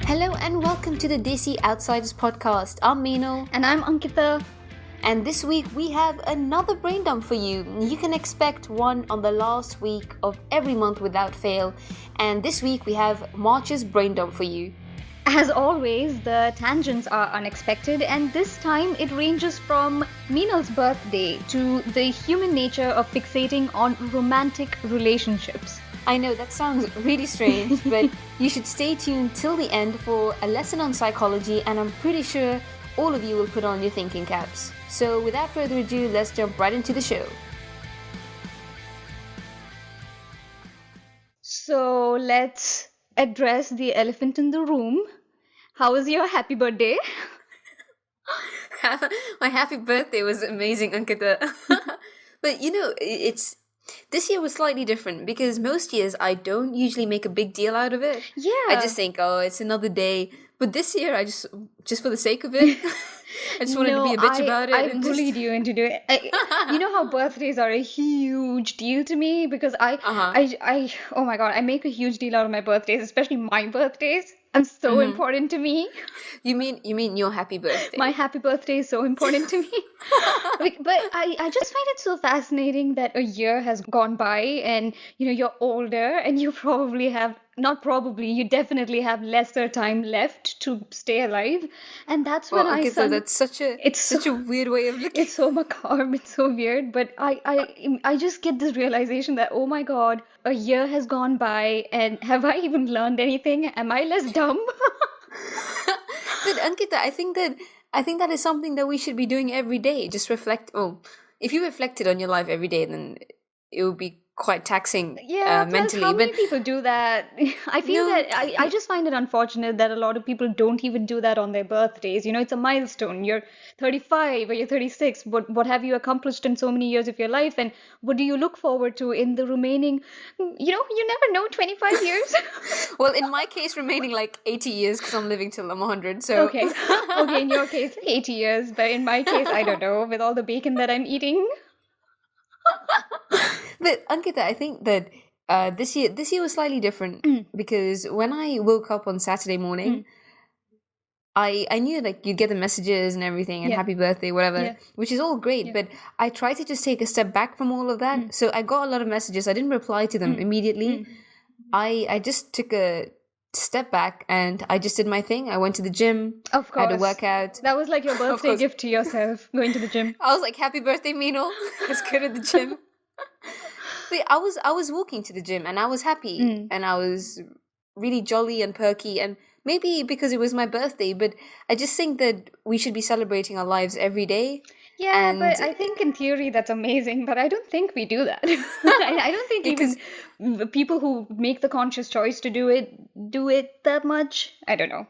Hello and welcome to the Desi Outsiders podcast. I'm Meenal. And I'm Ankita. And this week we have another brain dump for you. You can expect one on the last week of every month without fail. And this week we have March's brain dump for you. As always, the tangents are unexpected, and this time it ranges from Meenal's birthday to the human nature of fixating on romantic relationships. I know that sounds really strange, but you should stay tuned till the end for a lesson on psychology, and I'm pretty sure all of you will put on your thinking caps. So without further ado, let's jump right into the show. So let's address the elephant in the room. How was your happy birthday? My happy birthday was amazing, Ankita. But you know, this year was slightly different because most years I don't usually make a big deal out of it. Yeah. I just think, oh, it's another day. But this year, I just for the sake of it, I just wanted to be a bitch about it. I bullied you into doing it. You know how birthdays are a huge deal to me because oh my god, I make a huge deal out of my birthdays, especially my birthdays. I'm so important to me. You mean your happy birthday? My happy birthday is so important to me. But I just find it so fascinating that a year has gone by and you're older and you you definitely have lesser time left to stay alive. And that's when that's such a weird way of looking. It's so macabre, it's so weird, but I just get this realization that, oh my god, a year has gone by and have I even learned anything? Am I less dumb? But Ankita, I think that is something that we should be doing every day. Just reflect. Oh, if you reflected on your life every day, then it would be quite taxing mentally. How many people do that? I feel that I just find it unfortunate that a lot of people don't even do that on their birthdays. It's a milestone. You're 35 or you're 36. What have you accomplished in so many years of your life? And what do you look forward to in the remaining, you never know, 25 years? Well, in my case, remaining like 80 years because I'm living till I'm 100. So Okay, in your case, 80 years. But in my case, I don't know, with all the bacon that I'm eating. But Ankita, I think that this year was slightly different because when I woke up on Saturday morning, I knew like you'd get the messages and everything and happy birthday, whatever, which is all great. But I tried to just take a step back from all of that. So I got a lot of messages. I didn't reply to them immediately. I just took a step back and I just did my thing. I went to the gym. Of course. Had a workout. That was like your birthday gift to yourself, going to the gym. I was like, happy birthday, Meenal. Let's go to the gym. But I was walking to the gym and I was happy and I was really jolly and perky, and maybe because it was my birthday, but I just think that we should be celebrating our lives every day. Yeah, but I think in theory that's amazing, but I don't think we do that. I don't think even the people who make the conscious choice to do it that much. I don't know.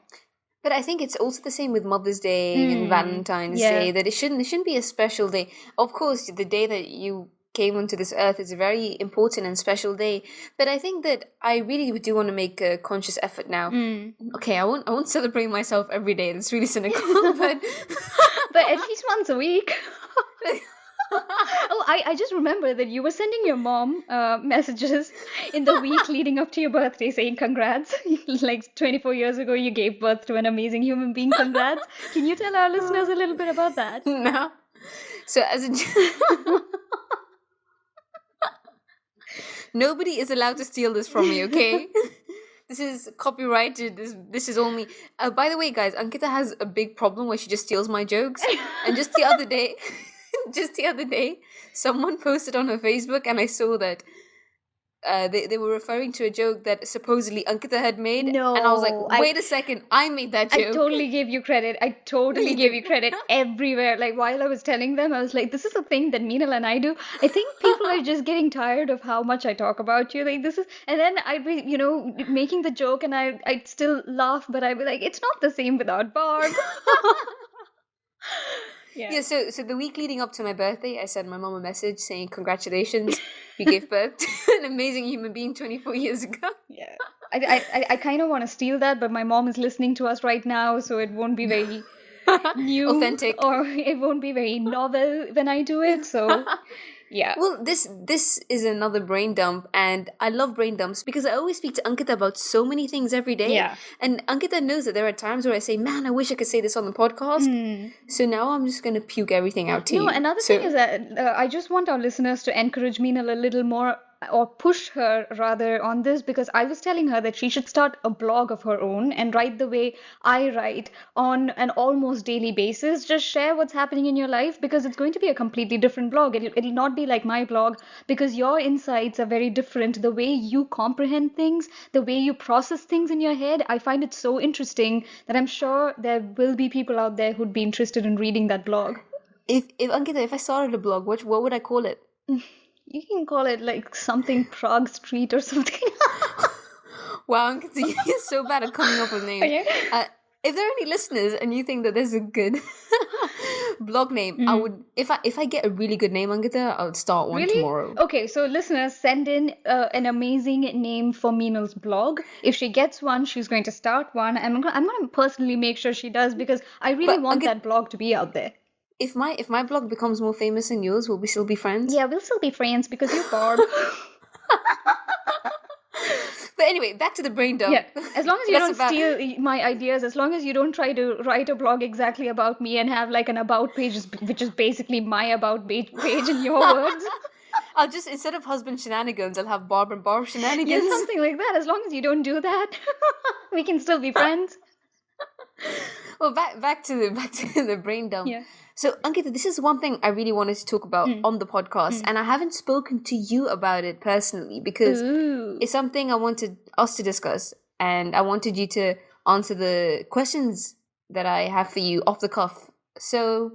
But I think it's also the same with Mother's Day and Valentine's Day, that it shouldn't be a special day. Of course, the day that you came onto this earth is a very important and special day, but I think that I really do want to make a conscious effort now. Okay, I won't celebrate myself every day. That's really cynical, but at least once a week. Oh, I just remember that you were sending your mom messages in the week leading up to your birthday saying congrats. Like 24 years ago, you gave birth to an amazing human being. Congrats. Can you tell our listeners a little bit about that? No. So nobody is allowed to steal this from me, okay? This is copyrighted. This is all me. By the way, guys, Ankita has a big problem where she just steals my jokes. And just the other day, someone posted on her Facebook, and I saw that they were referring to a joke that supposedly Ankita had made. No, and I was like, wait a second, I made that joke. I totally gave you credit. Everywhere. Like while I was telling them, I was like, this is a thing that Meenal and I do. I think people are just getting tired of how much I talk about you. Like this is, and then I'd be, making the joke and I'd still laugh, but I'd be like, it's not the same without Barb. Yeah, so the week leading up to my birthday, I sent my mom a message saying, congratulations, you gave birth to an amazing human being 24 years ago. Yeah. I kind of want to steal that, but my mom is listening to us right now, so it won't be very new. Authentic. Or it won't be very novel when I do it, so Yeah. Well, this is another brain dump, and I love brain dumps because I always speak to Ankita about so many things every day. Yeah. And Ankita knows that there are times where I say, "Man, I wish I could say this on the podcast." So now I'm just gonna puke everything out to you. No, another thing is that I just want our listeners to encourage Meenal a little more, or push her rather on this, because I was telling her that she should start a blog of her own and write the way I write on an almost daily basis. Just share what's happening in your life, because it's going to be a completely different blog. It'll not be like my blog, because your insights are very different. The way you comprehend things, the way you process things in your head, I find it so interesting that I'm sure there will be people out there who'd be interested in reading that blog. If Ankita, if I started a blog, what would I call it? You can call it like something Prague Street or something. Wow, Ankita, you're so bad at coming up with names. Okay. If there are any listeners and you think that there's a good blog name, I would. If I get a really good name, Ankita, I would start one tomorrow. Okay, so listeners, send in an amazing name for Meenal's blog. If she gets one, she's going to start one. I'm gonna personally make sure she does, because I really want that blog to be out there. If my blog becomes more famous than yours, will we still be friends? Yeah, we'll still be friends because you're Barb. But anyway, back to the brain dump. Yeah, as long as you don't steal my ideas, as long as you don't try to write a blog exactly about me and have like an about page, which is basically my about page in your words. I'll just, instead of husband shenanigans, I'll have Barb and Barb shenanigans. Yeah, something like that. As long as you don't do that, we can still be friends. Well, back to the brain dump. Yeah. So, Ankita, this is one thing I really wanted to talk about on the podcast, and I haven't spoken to you about it personally because it's something I wanted us to discuss, and I wanted you to answer the questions that I have for you off the cuff. So,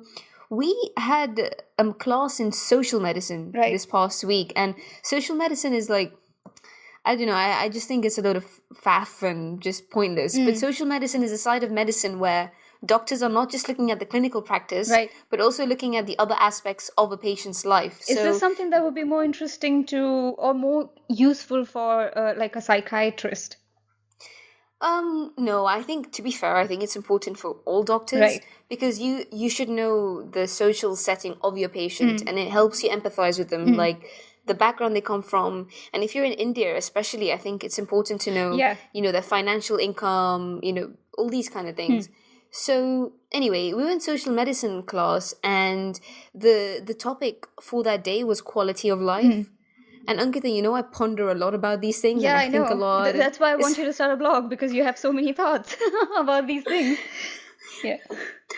we had a class in social medicine this past week, and social medicine is like, I don't know, I just think it's a lot of faff and just pointless. But social medicine is a side of medicine where doctors are not just looking at the clinical practice, but also looking at the other aspects of a patient's life. Is this something that would be more interesting to, or more useful for like a psychiatrist? No, I think, to be fair, I think it's important for all doctors because you should know the social setting of your patient and it helps you empathize with them, like the background they come from. And if you're in India, especially, I think it's important to know, their financial income, all these kind of things. So anyway, we were in social medicine class and the topic for that day was quality of life. And Ankita, I ponder a lot about these things and I think a lot. That's why I want you to start a blog, because you have so many thoughts about these things. Yeah.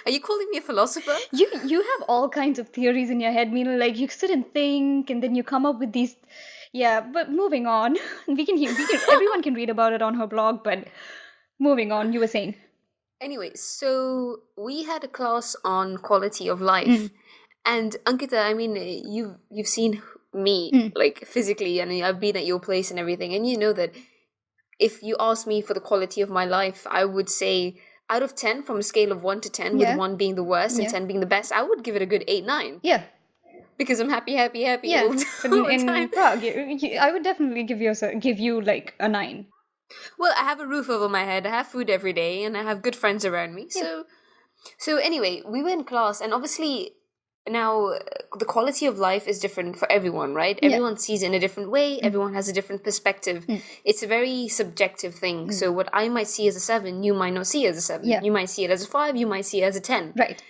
Are you calling me a philosopher? You have all kinds of theories in your head, Meenal. Like you sit and think and then you come up with these. Yeah, but moving on. We can everyone can read about it on her blog, but moving on, you were saying. Anyway, so we had a class on quality of life. And Ankita, I mean, you've seen me like physically, and I've been at your place and everything, and you know that if you ask me for the quality of my life, I would say out of 10, from a scale of 1 to 10, with 1 being the worst and 10 being the best, I would give it a good 8, 9. Yeah. Because I'm happy all the time. In Prague, I would definitely give you like a 9. Well, I have a roof over my head, I have food every day, and I have good friends around me. So anyway, we were in class, and obviously now the quality of life is different for everyone, right? Everyone sees it in a different way. Everyone has a different perspective. It's a very subjective thing. So what I might see as a 7, you might not see as a 7. You might see it as a 5, you might see it as a 10. Right.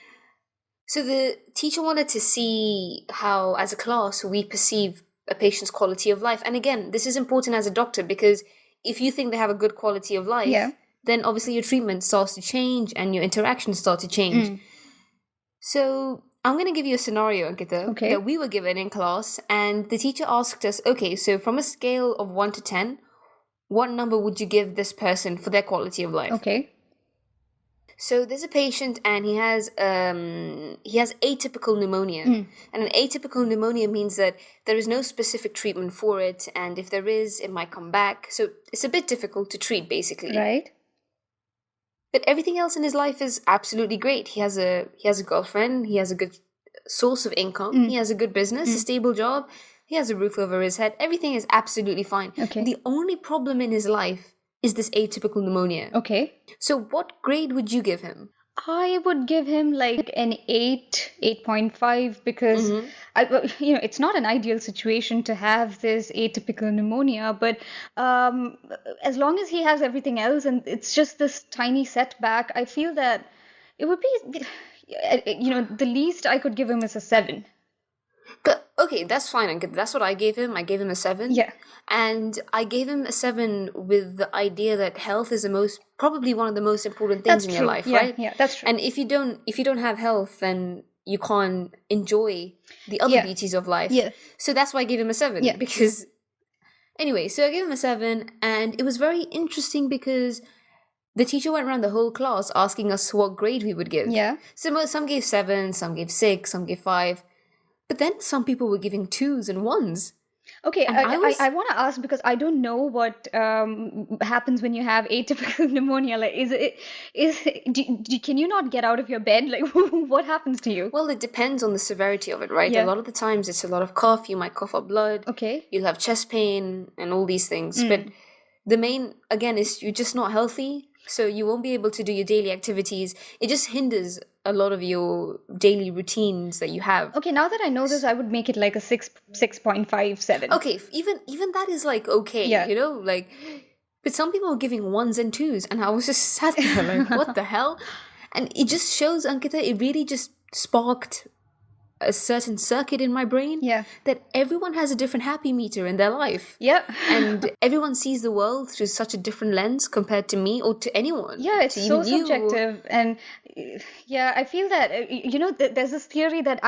So the teacher wanted to see how, as a class, we perceive a patient's quality of life. And again, this is important as a doctor, because if you think they have a good quality of life, then obviously your treatment starts to change and your interactions start to change. So I'm going to give you a scenario, Ankita, that we were given in class, and the teacher asked us, okay, so from a scale of 1 to 10, what number would you give this person for their quality of life? Okay. So there's a patient, and he has atypical pneumonia. And an atypical pneumonia means that there is no specific treatment for it, and if there is, it might come back. So it's a bit difficult to treat, basically. Right. But everything else in his life is absolutely great. He has a girlfriend. He has a good source of income. He has a good business, a stable job. He has a roof over his head. Everything is absolutely fine. Okay. The only problem in his life is this atypical pneumonia. Okay. So what grade would you give him? I would give him like an 8, 8.5 because Mm-hmm. it's not an ideal situation to have this atypical pneumonia, but um, as long as he has everything else and it's just this tiny setback, I feel that it would be, the least I could give him is a 7. But okay, that's fine. That's what I gave him. I gave him a 7. Yeah, And I gave him a 7 with the idea that health is probably one of the most important things that's in your true. life, Yeah, right? yeah, that's true. And if you don't have health, then you can't enjoy the other Yeah, beauties of life. yeah, So that's why I gave him a 7 yeah, because anyway, so I gave him a 7 and it was very interesting because the teacher went around the whole class asking us what grade we would give. yeah. So some gave 7, some gave 6, some gave 5. But then some people were giving 2s and 1s. Okay, And I I was want to ask because I don't know what happens when you have atypical pneumonia. Like, can you not get out of your bed? Like, what happens to you? Well, it depends on the severity of it, right? A Yeah. lot of the times it's a lot of cough, you might cough up blood, Okay. you'll have chest pain and all these things. But Mm. the main, again, is you're just not healthy, so you won't be able to do your daily activities. It just hinders a lot of your daily routines that you have. Okay, now that I know this, I would make it like a 6.57. Okay, even that is like okay, Yeah. like, but some people were giving 1s and 2s, and I was just sat there like, what the hell? And it just shows, Ankita, it really just sparked a certain circuit in my brain Yeah. that everyone has a different happy meter in their life. Yeah. And everyone sees the world through such a different lens compared to me or to anyone. Yeah, it's to so even you. subjective. And yeah, I feel that, there's this theory that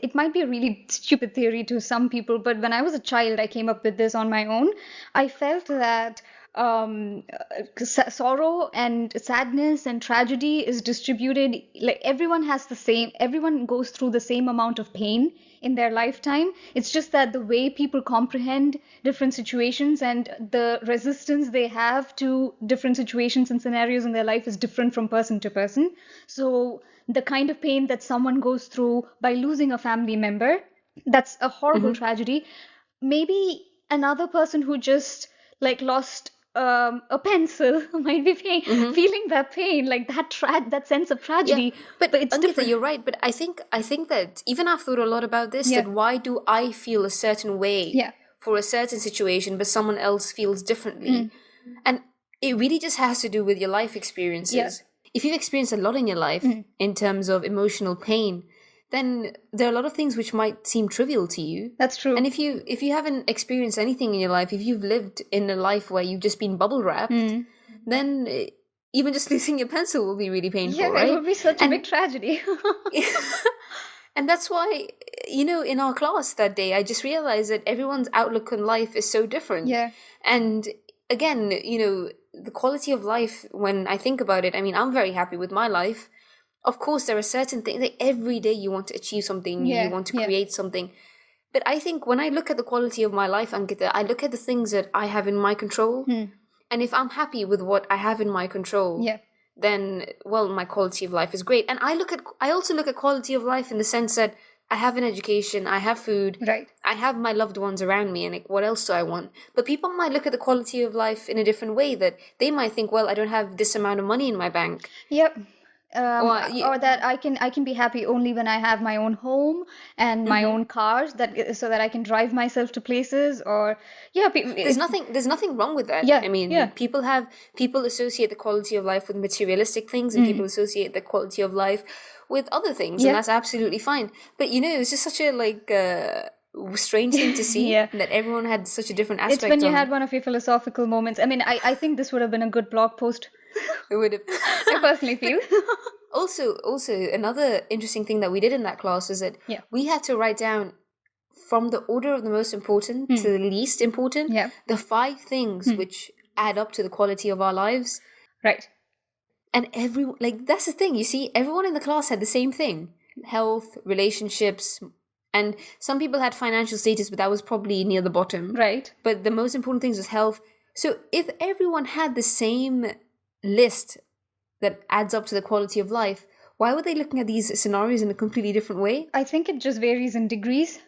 it might be a really stupid theory to some people, but when I was a child, I came up with this on my own. I felt that sorrow and sadness and tragedy is distributed, like everyone goes through the same amount of pain in their lifetime. It's just that the way people comprehend different situations and the resistance they have to different situations and scenarios in their life is different from person to person. So the kind of pain that someone goes through by losing a family member, that's a horrible tragedy. Maybe another person who just like lost a pencil might be feeling that pain, like that sense of Yeah, tragedy, but but it's Ankita, different. you're right. But I think that even I've thought a lot about this. Yeah. That why do I feel a certain way Yeah. for a certain situation, but someone else feels differently? And it really just has to do with your life experiences. If you've experienced a lot in your life in terms of emotional pain, then there are a lot of things which might seem trivial to you. That's true. And if you haven't experienced anything in your life, if you've lived in a life where you've just been bubble wrapped, then even just losing your pencil will be really painful, Yeah, right? it would be such a big tragedy. And that's why, in our class that day, I just realized that everyone's outlook on life is so different. Yeah. And again, the quality of life, when I think about it, I mean, I'm very happy with my life. Of course, there are certain things, like every day you want to achieve something, Yeah, you want to yeah. create something. But I think when I look at the quality of my life, Ankita, I look at the things that I have in my control. And if I'm happy with what I have in my control, Yeah. then, well, my quality of life is great. And I also look at quality of life in the sense that I have an education, I have food, Right. I have my loved ones around me, and like, what else do I want? But people might look at the quality of life in a different way, that they might think, well, I don't have this amount of money in my bank. Yep. Or Or that I can be happy only when I have my own home and my own cars, so that I can drive myself to places. Or yeah, there's nothing wrong with that. Yeah, I mean, yeah. people associate the quality of life with materialistic things, and people associate the quality of life with other things, Yeah. and that's absolutely fine. But it's just such a strange thing to see Yeah. that everyone had such a different It's aspect when you on had one of your philosophical moments. I mean, I think this would have been a good blog post. it would have. I personally feel. Also, another interesting thing that we did in that class is that Yeah. we had to write down from the order of the most important to the least important, Yeah. the 5 things which add up to the quality of our lives. Right. And that's the thing, you see, everyone in the class had the same thing: health, relationships, and some people had financial status, but that was probably near the bottom. Right. But the most important things was health. So if everyone had the same list that adds up to the quality of life, why were they looking at these scenarios in a completely different way? I think it just varies in degrees.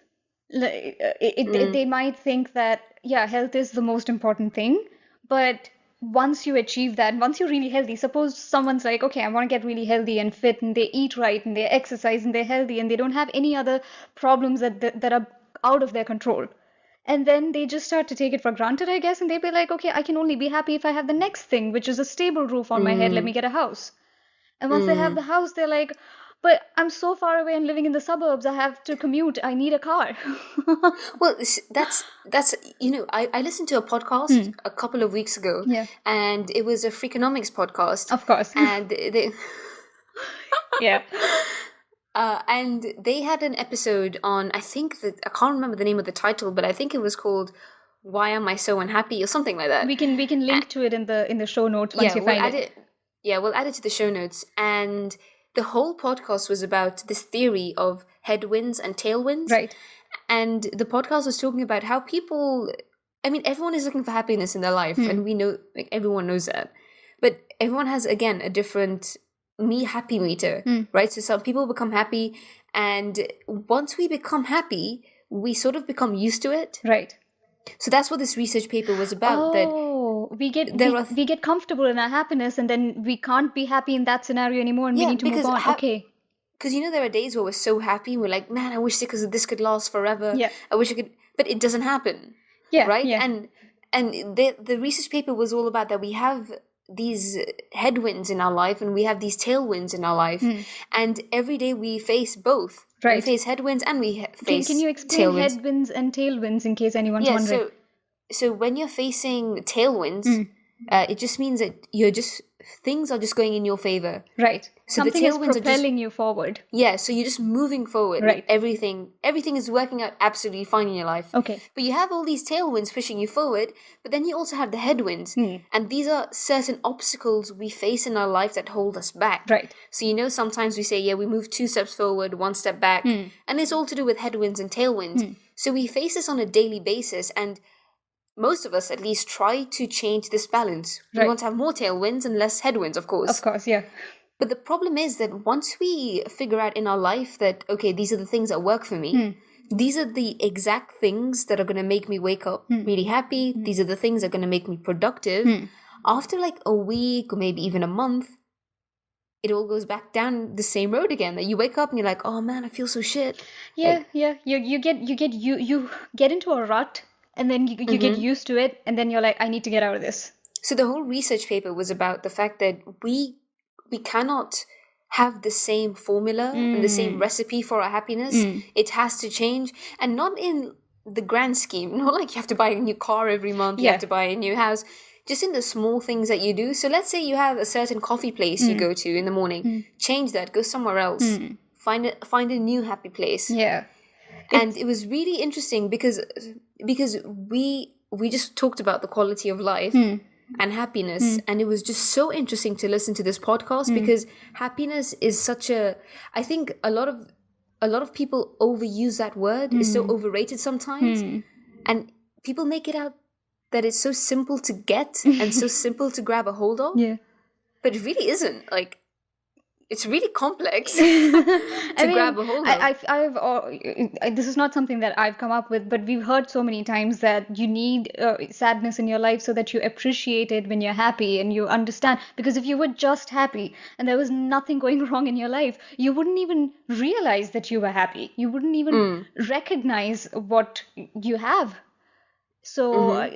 They might think that, yeah, health is the most important thing, but once you achieve that, once you're really healthy, suppose someone's like, okay, I want to get really healthy and fit, and they eat right and they exercise and they're healthy and they don't have any other problems that are out of their control. And then they just start to take it for granted, I guess, and they be like, okay, I can only be happy if I have the next thing, which is a stable roof on my head. Let me get a house. And once they have the house, they're like, but I'm so far away and living in the suburbs. I have to commute. I need a car. Well, that's I listened to a podcast a couple of weeks ago, Yeah. and it was a Freakonomics podcast. Of course. And they Yeah. and they had an episode on, I think that, I can't remember the name of the title, but I think it was called "Why Am I So Unhappy" or something like that. We can link to it in the show notes once you find it. Yeah, we'll add it to the show notes. And the whole podcast was about this theory of headwinds and tailwinds. Right. And the podcast was talking about how people, I mean, everyone is looking for happiness in their life, and we know, like, everyone knows that. But everyone has, again, a different happy meter, right? So some people become happy, and once we become happy, we sort of become used to it. Right. So that's what this research paper was about. We get comfortable in our happiness, and then we can't be happy in that scenario anymore, and we need to move on. Okay. Because there are days where we're so happy, we're like, man, I wish this could last forever. Yeah. I wish I could, but it doesn't happen. Yeah. Right. Yeah. And the research paper was all about that. We have these headwinds in our life, and we have these tailwinds in our life, and every day we face both. Right. We face headwinds and we face Can you explain tailwinds. Headwinds and tailwinds in case anyone's wondering? So when you're facing tailwinds, it just means that things are just going in your favor. Right. So something is propelling you forward. Yeah, so you're just moving forward. Right. Everything is working out absolutely fine in your life. Okay. But you have all these tailwinds pushing you forward, but then you also have the headwinds. And these are certain obstacles we face in our life that hold us back. Right. So sometimes we say, yeah, we move 2 steps forward, 1 step back. And it's all to do with headwinds and tailwinds. So we face this on a daily basis, and most of us at least try to change this balance. We want to have more tailwinds and less headwinds, of course. Of course, yeah. But the problem is that once we figure out in our life that, okay, these are the things that work for me, these are the exact things that are going to make me wake up really happy, these are the things that are going to make me productive, after like a week or maybe even a month, it all goes back down the same road again. That you wake up and you're like, oh man, I feel so shit. Yeah, yeah. You get into a rut, and then you get used to it, and then you're like, I need to get out of this. So the whole research paper was about the fact that we cannot have the same formula and the same recipe for our happiness. It has to change, and not in the grand scheme. Not like you have to buy a new car every month, you have to buy a new house. Just in the small things that you do. So let's say you have a certain coffee place you go to in the morning. Change that. Go somewhere else. Find a new happy place. Yeah. And it was really interesting because we just talked about the quality of life and happiness, and it was just so interesting to listen to this podcast because happiness is such a, I think a lot of people overuse that word. It's so overrated sometimes, and people make it out that it's so simple to get and so simple to grab a hold of. Yeah. But it really isn't. Like, it's really complex to grab a hold of. This is not something that I've come up with, but we've heard so many times that you need sadness in your life so that you appreciate it when you're happy and you understand. Because if you were just happy and there was nothing going wrong in your life, you wouldn't even realize that you were happy. You wouldn't even recognize what you have. So,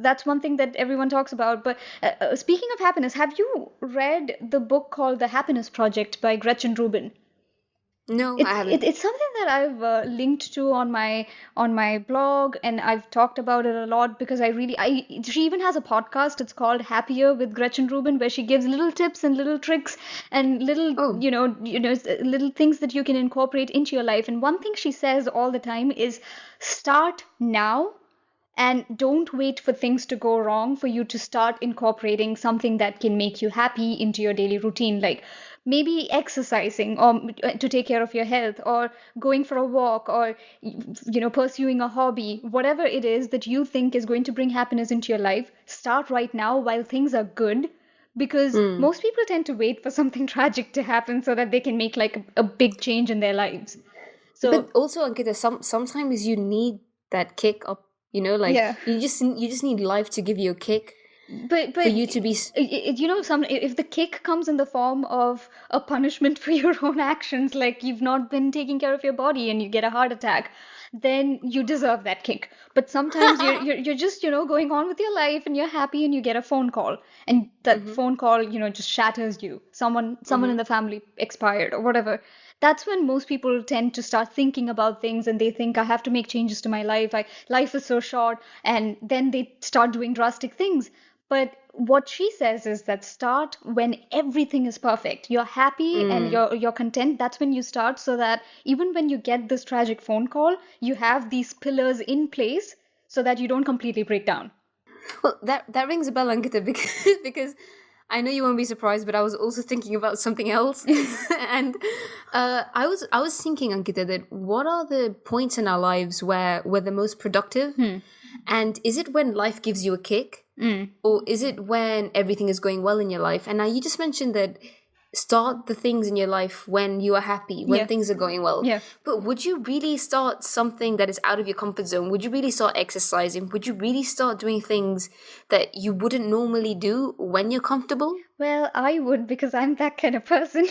that's one thing that everyone talks about. But speaking of happiness, have you read the book called The Happiness Project by Gretchen Rubin? No, I haven't. It's something that I've linked to on my blog, and I've talked about it a lot because she even has a podcast. It's called Happier with Gretchen Rubin, where she gives little tips and little tricks and little little things that you can incorporate into your life. And one thing she says all the time is start now. And don't wait for things to go wrong for you to start incorporating something that can make you happy into your daily routine, like maybe exercising or to take care of your health, or going for a walk, or pursuing a hobby. Whatever it is that you think is going to bring happiness into your life, start right now while things are good, because most people tend to wait for something tragic to happen so that they can make like a big change in their lives. So, but also, Ankita, sometimes you need that kick up. You just need life to give you a kick. for you to be. If the kick comes in the form of a punishment for your own actions, like you've not been taking care of your body and you get a heart attack, then you deserve that kick. But sometimes you're just going on with your life and you're happy and you get a phone call, and that phone call just shatters you. Someone in the family expired or whatever. That's when most people tend to start thinking about things, and they think, I have to make changes to my life. Life is so short, and then they start doing drastic things. But what she says is that start when everything is perfect. You're happy and you're content. That's when you start, so that even when you get this tragic phone call, you have these pillars in place so that you don't completely break down. Well, that rings a bell, Ankita, because I know you won't be surprised, but I was also thinking about something else, and I was thinking, Ankita, that what are the points in our lives where we're the most productive, and is it when life gives you a kick, or is it when everything is going well in your life? And now you just mentioned that start the things in your life when you are happy, when things are going well. Yeah. But would you really start something that is out of your comfort zone? Would you really start exercising? Would you really start doing things that you wouldn't normally do when you're comfortable? Well, I would, because I'm that kind of person.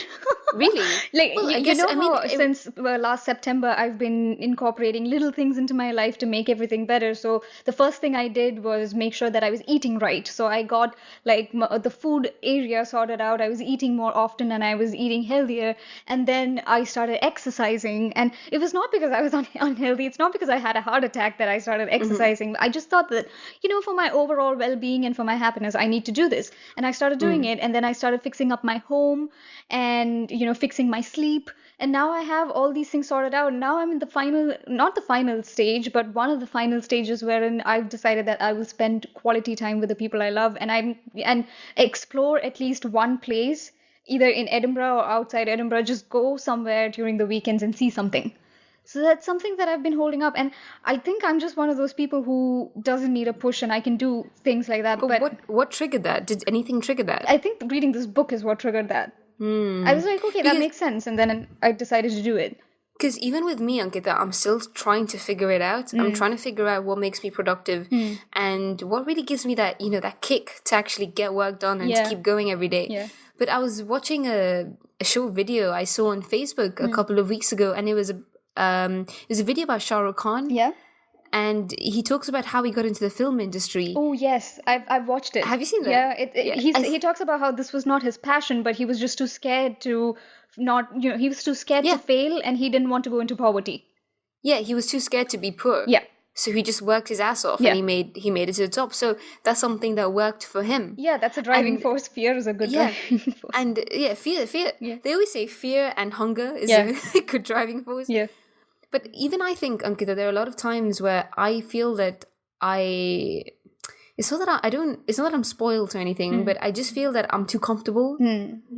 Really? Like, Well, I you guess, know I mean, how since last September, I've been incorporating little things into my life to make everything better. So the first thing I did was make sure that I was eating right. So I got like the food area sorted out. I was eating more often and I was eating healthier. And then I started exercising. And it was not because I was unhealthy. It's not because I had a heart attack that I started exercising. I just thought that, for my overall well-being and for my happiness, I need to do this. And I started doing it. And then I started fixing up my home and fixing my sleep, and now I have all these things sorted out. Now I'm in not the final stage, but one of the final stages wherein I've decided that I will spend quality time with the people I love, and explore at least one place, either in Edinburgh or outside Edinburgh. Just go somewhere during the weekends and see something. So that's something that I've been holding up, and I think I'm just one of those people who doesn't need a push, and I can do things like that. But what triggered that? Did anything trigger that? I think reading this book is what triggered that. I was like, okay, that makes sense, and then I decided to do it. Because even with me, Ankita, I'm still trying to figure it out. I'm trying to figure out what makes me productive and what really gives me that, that kick to actually get work done and to keep going every day. Yeah. But I was watching a short video I saw on Facebook a couple of weeks ago, and it was a video about Shah Rukh Khan. Yeah. And he talks about how he got into the film industry. Oh yes, I've watched it. Have you seen that? Yeah, he talks about how this was not his passion, but he was just too scared to he was too scared to fail, and he didn't want to go into poverty. Yeah, he was too scared to be poor. Yeah. So he just worked his ass off, and he made it to the top. So that's something that worked for him. Yeah, that's a driving force. Fear is a good driving force. And fear. Yeah. They always say fear and hunger is a good driving force. Yeah. But even I think, Ankita, there are a lot of times where I feel that it's not that I'm spoiled or anything, but I just feel that I'm too comfortable.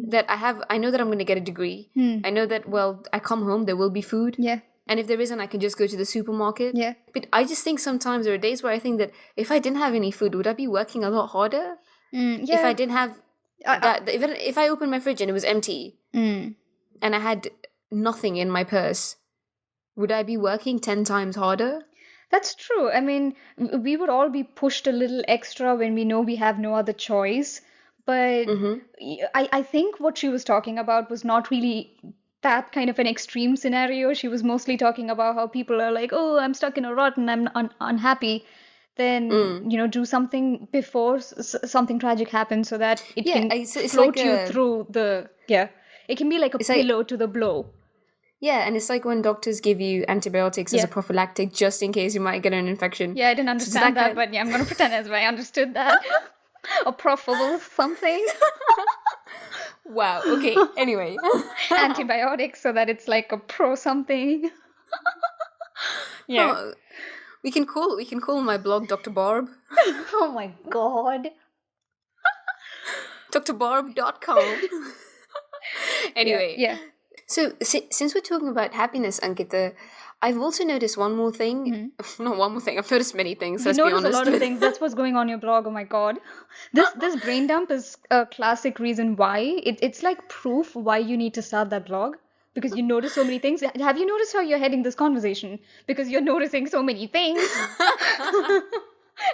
That I know that I'm going to get a degree. I know that, I come home, there will be food. Yeah. And if there isn't, I can just go to the supermarket. Yeah. But I just think sometimes there are days where I think that if I didn't have any food, would I be working a lot harder? Yeah. If I didn't have even if I opened my fridge and it was empty, and I had nothing in my purse, would I be working 10 times harder? That's true. I mean, we would all be pushed a little extra when we know we have no other choice. But I think what she was talking about was not really that kind of an extreme scenario. She was mostly talking about how people are like, oh, I'm stuck in a rut and I'm unhappy. Then, do something before something tragic happens, so that it can float like you through the, it can be like a pillow to the blow. Yeah, and it's like when doctors give you antibiotics as a prophylactic just in case you might get an infection. Yeah, I didn't understand that, but I'm going to pretend as if I understood that. A profitable something. Wow, okay, anyway. Antibiotics, so that it's like a pro something. Yeah. Oh, we can call my blog Dr. Barb. Oh my god. drbarb.com. Anyway. Yeah. So, since we're talking about happiness, Ankita, I've also noticed one more thing. Not one more thing. I've noticed many things. Let's be honest. You notice a lot of things. That's what's going on your blog. Oh my god, this brain dump is a classic reason why. It's like proof why you need to start that blog, because you notice so many things. Have you noticed how you're heading this conversation? Because you're noticing so many things.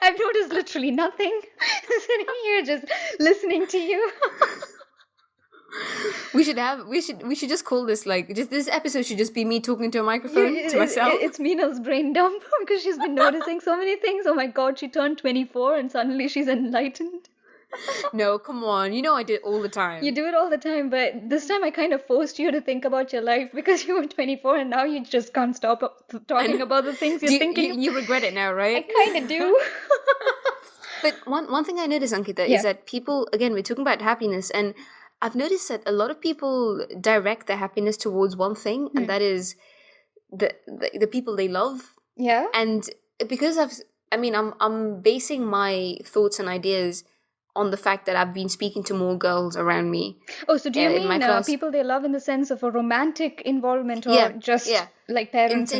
I've noticed literally nothing. Sitting here just listening to you. We should just call this like just this episode should just be me talking to a microphone to myself. It's Meenal's brain dump because she's been noticing so many things. Oh my god, she turned 24 and suddenly she's enlightened. No, come on. You know I do it all the time. You do it all the time, but this time I kind of forced you to think about your life because you were 24 and now you just can't stop talking about the things you're thinking. You regret it now, right? I kind of do. But one thing I noticed, Ankita, is that people, again, we're talking about happiness, and I've noticed that a lot of people direct their happiness towards one thing, and that is the people they love. Yeah. And because I'm basing my thoughts and ideas on the fact that I've been speaking to more girls around me. Oh, so do you mean people they love in the sense of a romantic involvement or just like parents?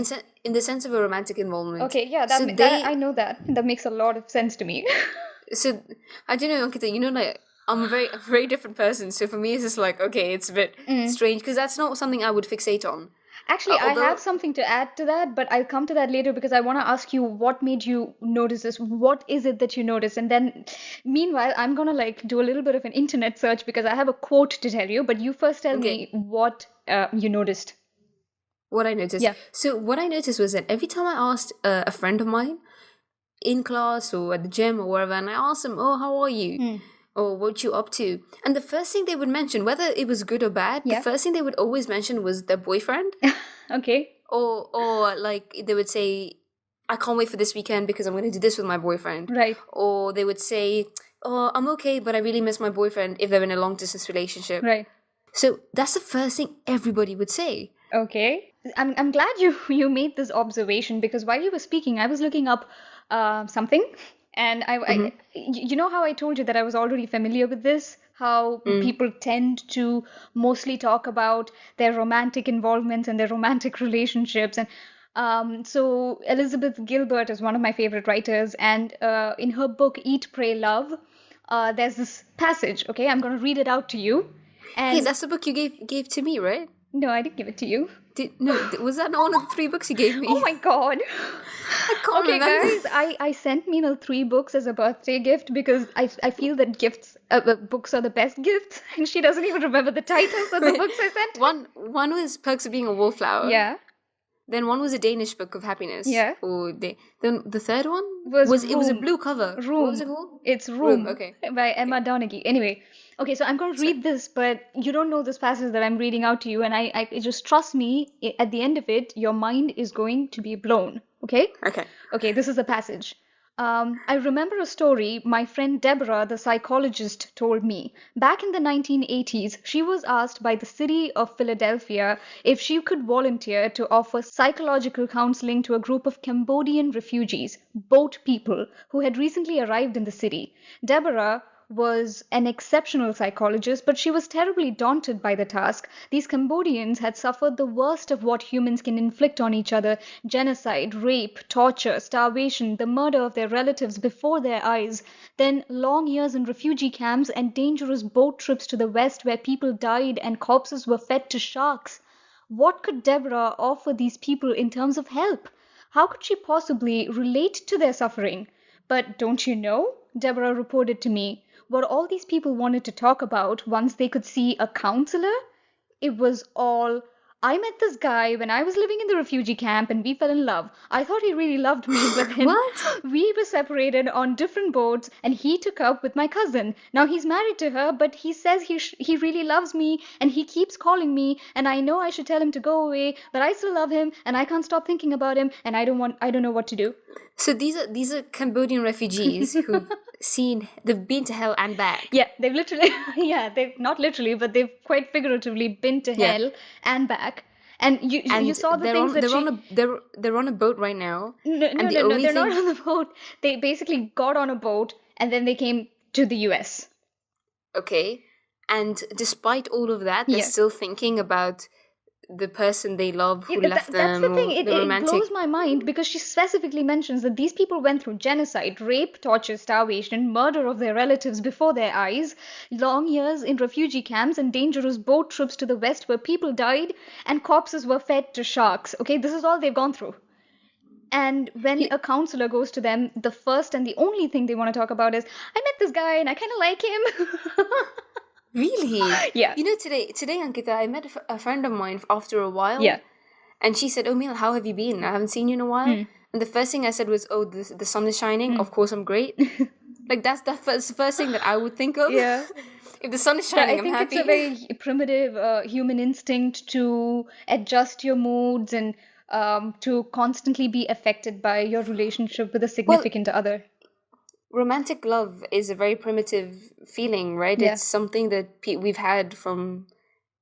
In the sense of a romantic involvement. Okay, yeah, I know that. That makes a lot of sense to me. So, I don't know, Ankita, you know, like, I'm a very different person. So for me, it's just like, okay, it's a bit strange because that's not something I would fixate on. Actually, I have something to add to that, but I'll come to that later because I want to ask you what made you notice this. What is it that you noticed? And then, meanwhile, I'm going to like do a little bit of an internet search because I have a quote to tell you, but you first tell me what you noticed. What I noticed? Yeah. So what I noticed was that every time I asked a friend of mine in class or at the gym or wherever, and I asked them, oh, how are you? Or what you up to? And the first thing they would mention, whether it was good or bad, the first thing they would always mention was their boyfriend. Okay. Or like they would say, I can't wait for this weekend because I'm going to do this with my boyfriend. Right. Or they would say, oh, I'm okay, but I really miss my boyfriend if they're in a long distance relationship. Right. So that's the first thing everybody would say. Okay. I'm glad you made this observation because while you were speaking, I was looking up something. And I, you know how I told you that I was already familiar with this? How people tend to mostly talk about their romantic involvements and their romantic relationships. And so Elizabeth Gilbert is one of my favorite writers. And in her book, Eat, Pray, Love, there's this passage. Okay, I'm going to read it out to you. And hey, that's the book you gave to me, right? No, I didn't give it to you. Was that not one of the 3 books you gave me? Oh my god. I can't remember. Guys, I sent Meenal 3 books as a birthday gift because I feel that books are the best gifts, and she doesn't even remember the titles of the books I sent. One was Perks of Being a Wallflower. Yeah. Then one was a Danish book of happiness. Yeah. Then the third one was it was a blue cover. Room. What was it called? It's Room. Okay. By Emma Donoghue. Anyway. Okay, so I'm going to read this, but you don't know this passage that I'm reading out to you, and I just trust me, at the end of it, your mind is going to be blown, okay? Okay. Okay, this is the passage. I remember a story my friend Deborah, the psychologist, told me. Back in the 1980s, she was asked by the city of Philadelphia if she could volunteer to offer psychological counseling to a group of Cambodian refugees, boat people, who had recently arrived in the city. Deborah was an exceptional psychologist, but she was terribly daunted by the task. These Cambodians had suffered the worst of what humans can inflict on each other: genocide, rape, torture, starvation, the murder of their relatives before their eyes, then long years in refugee camps and dangerous boat trips to the west where people died and corpses were fed to sharks. What could Deborah offer these people in terms of help? How could she possibly relate to their suffering? But don't you know, Deborah reported to me, what all these people wanted to talk about once they could see a counselor? It was all, I met this guy when I was living in the refugee camp and we fell in love. I thought he really loved me, but then we were separated on different boats and he took up with my cousin. Now he's married to her, but he says he really loves me and he keeps calling me, and I know I should tell him to go away, but I still love him and I can't stop thinking about him, and I don't know what to do. So these are Cambodian refugees they've been to hell and back. Yeah, they've not literally, but they've quite figuratively been to hell and back. And you saw the things that they're on a boat right now. No, they're not on the boat. They basically got on a boat and then they came to the US. Okay. And despite all of that, they're still thinking about the person they love who left them. That's the thing. It blows my mind because she specifically mentions that these people went through genocide, rape, torture, starvation, murder of their relatives before their eyes, long years in refugee camps and dangerous boat trips to the west where people died and corpses were fed to sharks. Okay, this is all they've gone through. And when a counselor goes to them, the first and the only thing they want to talk about is, I met this guy and I kind of like him. Really? Yeah. Today, Ankita, I met a friend of mine after a while. Yeah. And she said, "Oh, Meenal, how have you been? I haven't seen you in a while." And the first thing I said was, "Oh, the sun is shining. Of course, I'm great." Like, that's the first thing that I would think of. Yeah. If the sun is shining, I'm happy. I think it's a very primitive human instinct to adjust your moods and to constantly be affected by your relationship with a significant other. Romantic love is a very primitive feeling, right? Yeah. It's something that we've had from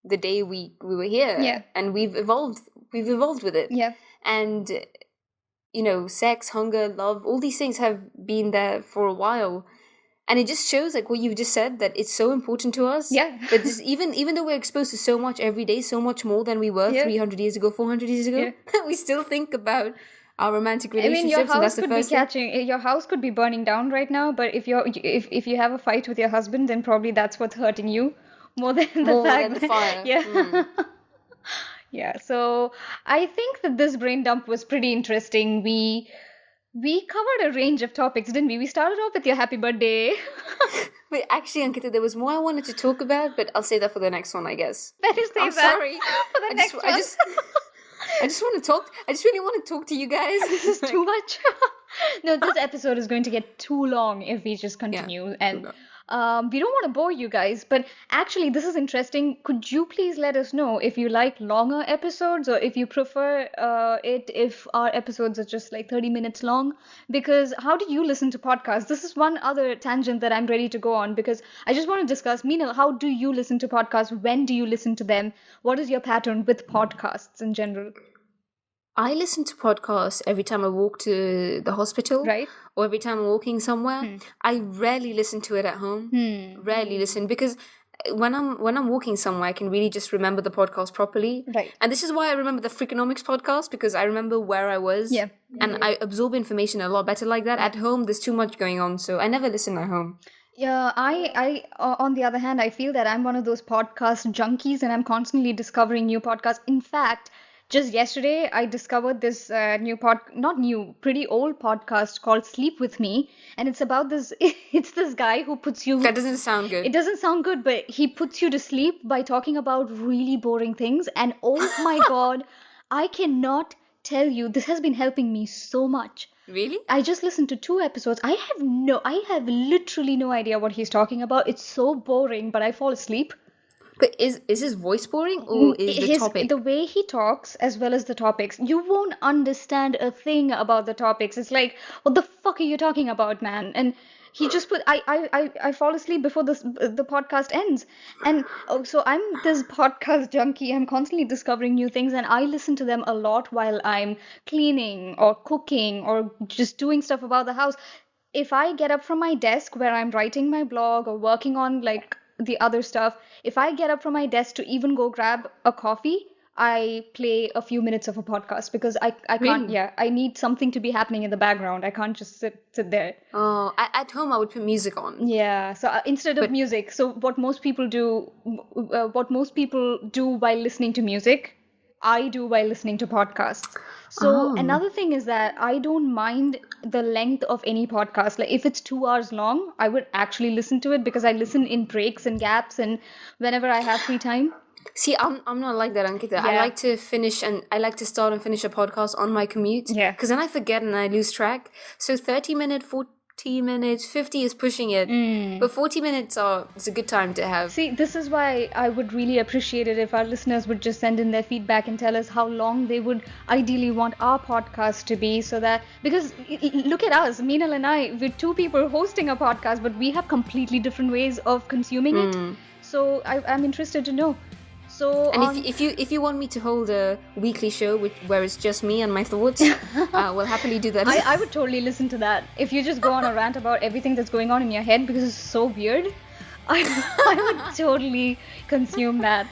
the day we were here. Yeah. And we've evolved with it. Yeah. And, sex, hunger, love, all these things have been there for a while. And it just shows, like what you've just said, that it's so important to us. Yeah. But even though we're exposed to so much every day, so much more than we were 300 years ago, 400 years ago, we still think about our romantic relationships. Your house could be your house could be burning down right now, but if you have a fight with your husband, then probably that's what's hurting you more than the fire. Yeah. Yeah. So I think that this brain dump was pretty interesting. We covered a range of topics, didn't we? We started off with your happy birthday. Wait, actually, Ankita, there was more I wanted to talk about, but I'll say that for the next one, I guess. I'm sorry. For the next one. I just want to talk. I just really want to talk to you guys. This is too much. No, this episode is going to get too long if we just continue. And we don't want to bore you guys, but actually this is interesting. Could you please let us know if you like longer episodes or if you prefer it if our episodes are just like 30 minutes long? Because how do you listen to podcasts? This is one other tangent that I'm ready to go on, because I just want to discuss, Meenal, how do you listen to podcasts? When do you listen to them? What is your pattern with podcasts in general? I listen to podcasts every time I walk to the hospital, right? Or every time I'm walking somewhere. I rarely listen to it at home. Rarely listen, because when I'm walking somewhere, I can really just remember the podcast properly. Right. And this is why I remember the Freakonomics podcast, because I remember where I was. Yeah. And I absorb information a lot better like that. At home, there's too much going on, so I never listen at home. Yeah, I on the other hand, I feel that I'm one of those podcast junkies, and I'm constantly discovering new podcasts. In fact, just yesterday, I discovered this pretty old podcast called Sleep With Me. And it's about it's this guy who puts you... That doesn't sound good. It doesn't sound good, but he puts you to sleep by talking about really boring things. And oh my God, I cannot tell you, this has been helping me so much. Really? I just listened to 2 episodes. I have literally no idea what he's talking about. It's so boring, but I fall asleep. But is his voice boring, or is the topic? The way he talks, as well as the topics, you won't understand a thing about the topics. It's like, what the fuck are you talking about, man? And he just put, I fall asleep before the podcast ends. And so I'm this podcast junkie. I'm constantly discovering new things, and I listen to them a lot while I'm cleaning or cooking or just doing stuff about the house. If I get up from my desk where I'm writing my blog or working on like the other stuff, if I get up from my desk to even go grab a coffee, I play a few minutes of a podcast, because I can't. Really? I need something to be happening in the background. I can't just sit there. Oh, at home I would put music on. Yeah, so instead of music, so what most people do while listening to music, I do while listening to podcasts. So another thing is that I don't mind the length of any podcast. Like if it's 2 hours long, I would actually listen to it, because I listen in breaks and gaps and whenever I have free time. See, I'm not like that, Ankita. Yeah. I like to start and finish a podcast on my commute. Yeah. Because then I forget and I lose track. So 30 minutes, 40 minutes, 50 is pushing it. But 40 minutes is a good time to have. See, this is why I would really appreciate it if our listeners would just send in their feedback and tell us how long they would ideally want our podcast to be, so that, because look at us, Meenal and I, we're 2 people hosting a podcast, but we have completely different ways of consuming it. So I'm interested to know. So, and if you want me to hold a weekly show where it's just me and my thoughts, we'll happily do that. I would totally listen to that. If you just go on a rant about everything that's going on in your head because it's so weird, I would totally consume that.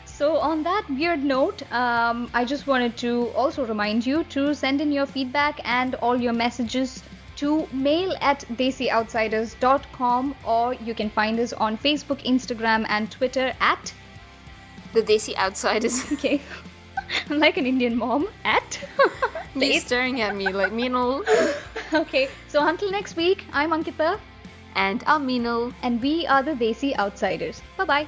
So on that weird note, I just wanted to also remind you to send in your feedback and all your messages to mail@desioutsiders.com, or you can find us on Facebook, Instagram, and Twitter at The Desi Outsiders. Okay. I'm like an Indian mom at He's staring at me like Meenal. Okay, so until next week, I'm Ankita. And I'm Meenal. And we are the Desi Outsiders. Bye-bye.